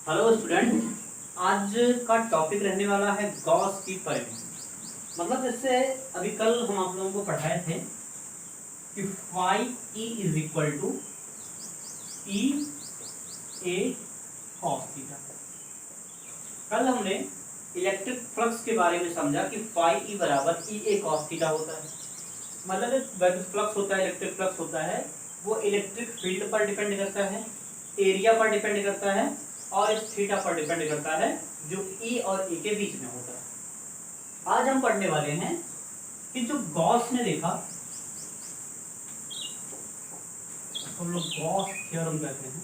Hello student, आज का topic रहने वाला है गॉस की परिमिति। मतलब जैसे अभी कल हम आप लोगों को पढ़ाए थे कि phi E is equal to E A cos theta. कल हमने इलेक्ट्रिक फ्लक्स के बारे में समझा कि फाई ई बराबर ई ए कॉस थीटा होता है। मतलब जो फ्लक्स होता है, इलेक्ट्रिक फ्लक्स होता है, वो इलेक्ट्रिक फील्ड पर डिपेंड करता है, एरिया पर डिपेंड करता है और इस थीटा पर डिपेंड करता है जो ई और ए के बीच में होता है। आज हम पढ़ने वाले हैं कि जो गॉस ने देखा, हम लोग गॉस थ्योरम कहते हैं,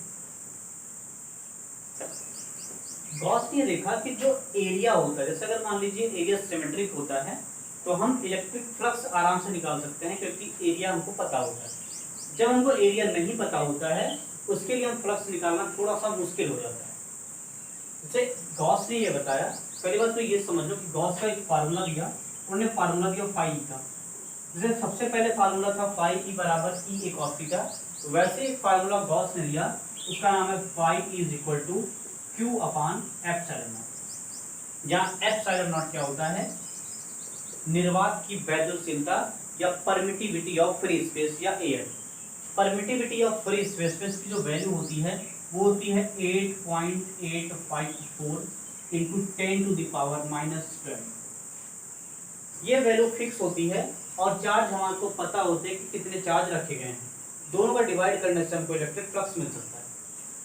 गॉस ने देखा कि जो एरिया होता है, जैसे अगर मान लीजिए एरिया सिमेट्रिक होता है तो हम इलेक्ट्रिक फ्लक्स आराम से निकाल सकते हैं क्योंकि एरिया हमको पता होता है। जब हमको एरिया नहीं पता होता है उसके लिए हम फ्लक्स निकालना थोड़ा सा मुश्किल हो जाता है। जैसे गॉस ने ये बताया, पहली बात तो ये समझ लो कि गॉस का एक फार्मूला दिया, उन्होंने फार्मूला दिया फाई का। जैसे सबसे पहले फार्मूला था फाई ई बराबर ई ए कॉस थीटा, वैसे एक फार्मूला गॉस ने दिया, उसका नाम है phi E is equal to q upon epsilon nought. जहाँ एप्सिलॉन नॉट क्या होता है, निर्वात की वैद्युशीलता या permittivity of free space or air. Permittivity of free space की जो वैल्यू होती है वो होती है 8.854 इंटू 10 टू द पावर -12। ये वैल्यू फिक्स होती है और चार्ज हमारे को पता होते हैं कि कितने चार्ज रखे गए हैं। दोनों का डिवाइड करने से हमको इलेक्ट्रिक फ्लक्स मिल सकता है।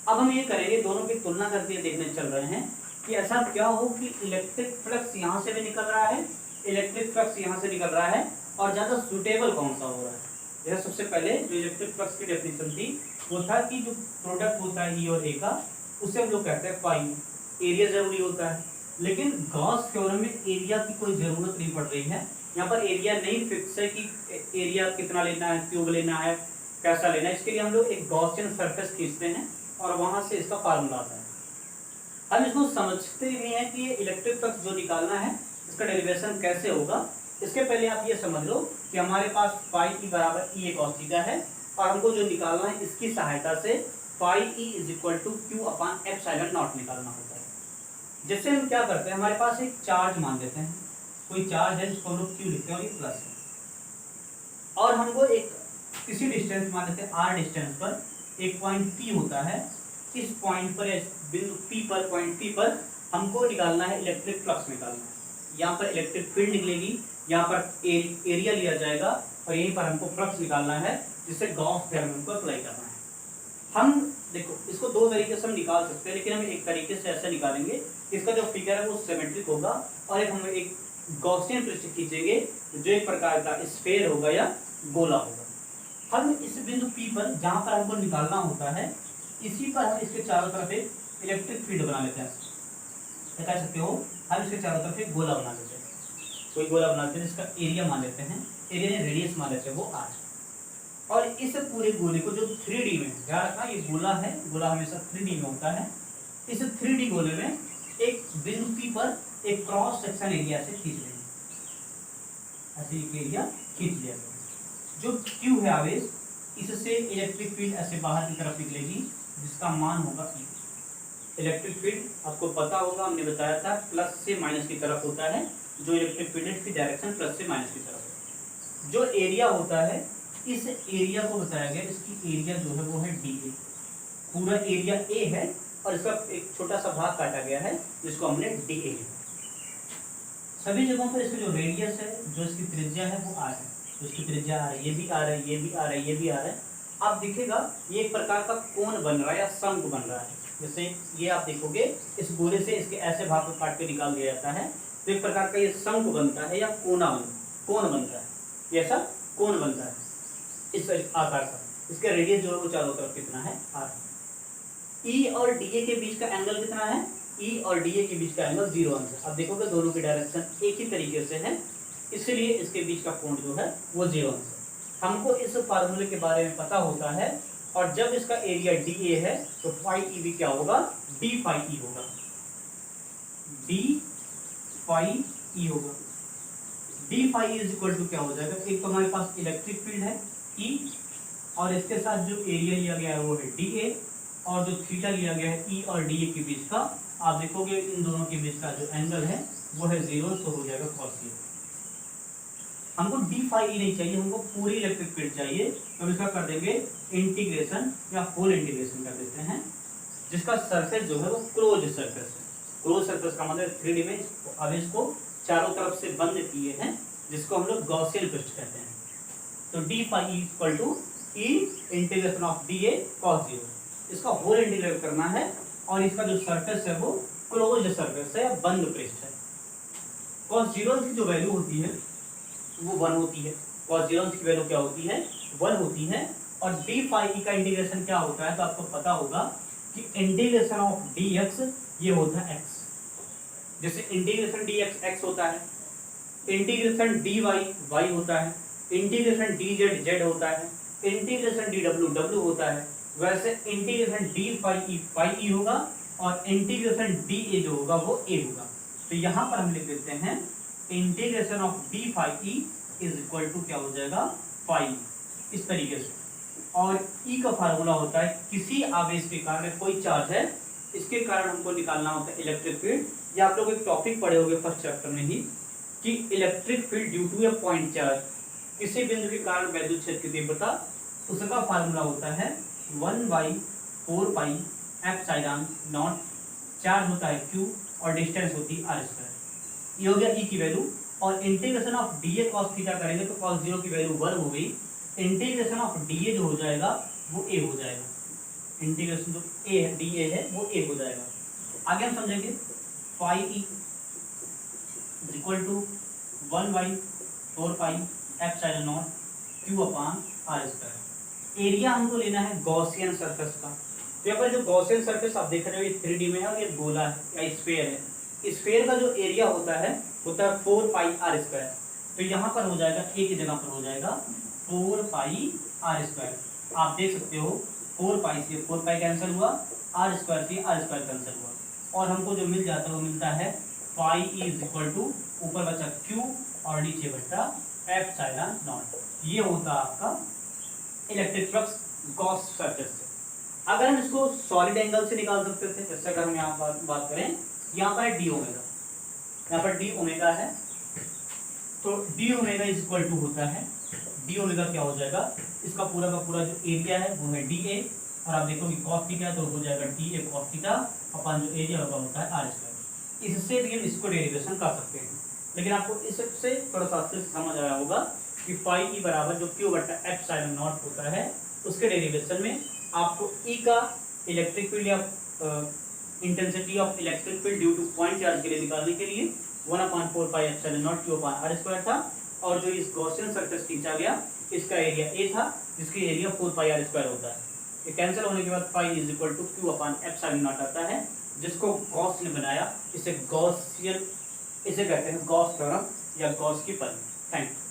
अब हम ये करेंगे, दोनों की तुलना करके देखने चल रहे हैं कि ऐसा क्या हो कि इलेक्ट्रिक फ्लक्स यहाँ से भी निकल रहा है, इलेक्ट्रिक फ्लक्स यहाँ से निकल रहा है, और ज़्यादा सुटेबल कौन सा हो रहा है। जैसे सबसे पहले जो इलेक्ट्रिक फ्लक्स की डेफिनेशन थी वो था कि जो प्रोडक्ट होता है ई और ए का, उसे हम लोग कहते हैं फाई। एरिया जरूरी होता है, लेकिन गॉस थ्योरम में एरिया की कोई ज़रूरत नहीं पड़ रही है। यहाँ पर एरिया नहीं फिक्स है कि एरिया कितना लेना है, क्यूब लेना है, कैसा लेना है। इसके लिए हम लोग एक गॉसियन सरफेस खींचते हैं और वहाँ से इसका फार्मूला आता है। हम इसको समझते भी हैं कि ये इलेक्ट्रिक फ्लक्स जो निकालना है इसका डेरिवेशन कैसे होगा। इसके पहले आप ये समझ लो कि हमारे पास फाई ई बराबर ई ए कॉस थीटा है और हमको जो निकालना है इसकी सहायता से phi E is equal to q upon epsilon nought निकालना होता है। जिससे हम क्या करते हैं, हमारे पास एक चार्ज मान लेते हैं, कोई चार्ज है जिसको हम लोग क्यू लिखते हैं और ये प्लस है, और हमको एक किसी डिस्टेंस मान लेते हैं आर डिस्टेंस पर एक पॉइंट पी होता है। इस पॉइंट पर, बिंदु पी पर, पॉइंट पी पर हमको निकालना है इलेक्ट्रिक फ्लक्स निकालना है। यहाँ पर इलेक्ट्रिक फील्ड निकलेगी, यहाँ पर एरिया लिया जाएगा और यहीं पर हमको फ्लक्स निकालना है, जिससे गॉस थ्योरम हमको अप्लाई करना है। हम देखो इसको दो तरीके से हम निकाल सकते हैं, लेकिन हम एक तरीके से ऐसे निकालेंगे, इसका जो फिगर है वो सिमेट्रिक होगा और हम एक गॉसियन पृष्ठ खींचेंगे जो एक प्रकार का स्फेयर होगा या गोला होगा। हम इस बिंदु पी पर जहाँ पर हमको निकालना होता है, इसी पर हम इसके चारों तरफ एक इलेक्ट्रिक फील्ड बना लेते हैं। कह सकते हो हम इसके चारों तरफ एक गोला बना लेते हैं, कोई गोला बनाते हैं जिसका एरिया मान लेते हैं, एरिया ने रेडियस मान लेते हैं, वो आर। और इस पूरे गोले को जो 3D में, ध्यान रखना ये गोला है, गोला हमेशा 3D में होता है। इस 3D गोले में एक बिंदु पी पर एक क्रॉस सेक्शन एरिया से खींच लेंगे, ऐसे एक एरिया खींच लिया। जो क्यू है आवेश, इससे इलेक्ट्रिक फील्ड ऐसे बाहर की तरफ निकलेगी जिसका मान होगा ई। इलेक्ट्रिक फील्ड आपको पता होगा, हमने बताया था प्लस से माइनस की तरफ होता है। जो इलेक्ट्रिक फील्ड की डायरेक्शन प्लस से माइनस की तरफ है। जो एरिया होता है, इस एरिया को बताया गया, इसकी एरिया जो है वो है डी ए। पूरा एरिया ए है और इसका एक छोटा सा भाग काटा गया है जिसको हमने डी ए लिखा। सभी जगहों पर इसका जो रेडियस है, जो इसकी त्रिज्या है वो आर है। तो इसकी त्रिज्या आर है, ये भी आर है, ये भी आर है, ये भी आर है। अब दिखेगा ये एक प्रकार का कोण बन रहा है या शंकु बन रहा है। जैसे ये आप देखोगे इस गोले से इसके ऐसे भाग को काट के निकाल दिया जाता है, तो एक प्रकार का ये शंकु बनता है या कोण बनता है, ये ऐसा कोण बनता है इस आकार का। इसका रेडियस जो है वो चारों तरफ कितना है, आर। ई और डी ए के बीच का एंगल कितना है, ई और डी ए के बीच का एंगल 0 अंश है। अब देखोगे दोनों की डायरेक्शन एक ही तरीके से है, इसलिए इसके बीच का कोण जो है वो 0 अंश है। हमको इस फार्मूले के बारे में पता होता है, और जब इसका एरिया डी ए है तो फाई ई भी क्या होगा, डी फाई ई होगा, डी फाई ई होगा। D phi is equal to क्या हो जाएगा, एक तो हमारे पास इलेक्ट्रिक फील्ड है ई, और इसके साथ जो एरिया लिया गया है वो है डी ए, और जो थीटा लिया गया है ई और डी ए के बीच का, आप देखोगे इन दोनों के बीच का जो एंगल है वो है 0, तो हो जाएगा cos 0। हमको डी फाई ई नहीं चाहिए, हमको पूरी इलेक्ट्रिक फील्ड चाहिए, तो हम इसका कर देंगे इंटीग्रेशन या होल इंटीग्रेशन कर देते हैं, जिसका सरफेस जो है वो क्लोज सरफेस है। क्लोज सरफेस का मतलब 3D में अब इसको चारों तरफ से बंद किए हैं, जिसको हम लोग गॉसियन पृष्ठ कहते हैं। तो D phi E equal to E integration of D A cos 0, इसका होल इंटीग्रेट करना है, और इसका जो सरफेस है वो क्लोज सरफेस है, बंद पृष्ठ है। cos 0 की जो वैल्यू होती है वो 1 होती है। cos 0 की वैल्यू क्या होती है? 1 होती है। और डी फाई ई का इंटीग्रेशन क्या होता है, तो आपको पता होगा कि इंटीग्रेशन ऑफ डी एक्स ये होता है एक्स, जैसे इंटीग्रेशन डी एक्स एक्स होता है, इंटीग्रेशन डी वाई वाई होता है, इंटीग्रेशन डी जेड जेड होता है, इंटीग्रेशन डी डब्ल्यू डब्ल्यू होता है। वैसे इंटीग्रेशन डी फाई ई होगा, और इंटीग्रेशन डी ए जो होगा वो ए होगा। तो यहाँ पर हम लिख देते हैं integration of D phi E is equal to क्या हो जाएगा, फाई, इस तरीके से। और ई का फार्मूला होता है किसी आवेश के कारण कोई चार्ज है, इसके कारण हमको निकालना होता है इलेक्ट्रिक फील्ड। या आप लोग एक टॉपिक पढ़े होंगे फर्स्ट चैप्टर में ही कि electric field due to a point charge, किसी बिंदु के कारण वैद्युत क्षेत्र की तीव्रता, उसका फार्मूला होता है 1/4 पाई एप्सिलॉन नॉट, चार्ज होता है q और डिस्टेंस होती है r²। ये हो गया e की वैल्यू। और integration of dA cos theta करेंगे तो cos 0 की वैल्यू 1 हो गई, इंटीग्रेशन ऑफ dA जो हो जाएगा वो a हो जाएगा, इंटीग्रेशन जो a है dA है वो a हो जाएगा। आगे हम समझेंगे phi E equal to 1/4 pi epsilon nought q/r²। Area हमको लेना है गॉसियन सरफेस का। तो यहाँ पर जो गॉसियन सरफेस आप देख रहे हो ये 3D में है, और ये गोला है या स्फीयर है। स्फीयर का जो एरिया होता है 4 पाई r²। तो यहाँ पर हो जाएगा a की जगह पर हो जाएगा 4 पाई r²। आप देख सकते हो 4 पाई से 4 पाई कैंसिल हुआ, r² से r² कैंसिल हुआ, और हमको जो मिल जाता है वो मिलता है phi E is equal to ऊपर बचा q और नीचे बचा एप्सिलॉन नॉट। ये होता है आपका इलेक्ट्रिक फ्लक्स गॉस सरफेस से। अगर हम इसको सॉलिड एंगल से निकाल सकते थे, जैसे अगर हम यहाँ बात करें, यहाँ पर है डी ओमेगा, यहाँ पर डी ओमेगा है, तो D omega is equal to होता है, डी ओमेगा क्या हो जाएगा, इसका पूरा का पूरा जो एरिया है वो है डी ए, और आप देखोगे कॉस थीटा तो हो जाएगा डी ए कॉस थीटा अपन जो एरिया होता है r²। इससे भी हम इसको डेरिवेशन कर सकते हैं, लेकिन आपको इससे थोड़ा सा अच्छे से समझ आया होगा कि फाई ई बराबर जो q/एप्सिलॉन नॉट होता है, उसके डेरिवेशन में आपको ई का इलेक्ट्रिक फील्ड या intensity of electric field due two point charge के लिए निकालने के लिए 1/4 पाई एप्सिलॉन नॉट q/r² था, और जो इस गॉसियन सरफेस खींचा गया इसका एरिया a था, जिसकी एरिया 4 पाई r² होता है। ये कैंसिल होने के बाद फाई इज इक्वल टू q/एप्सिलॉन नॉट आता है, जिसको गॉस ने बनाया। इसे गॉसियन, इसे कहते हैं गॉस थ्योरम या गॉस की परिधि। Thank you.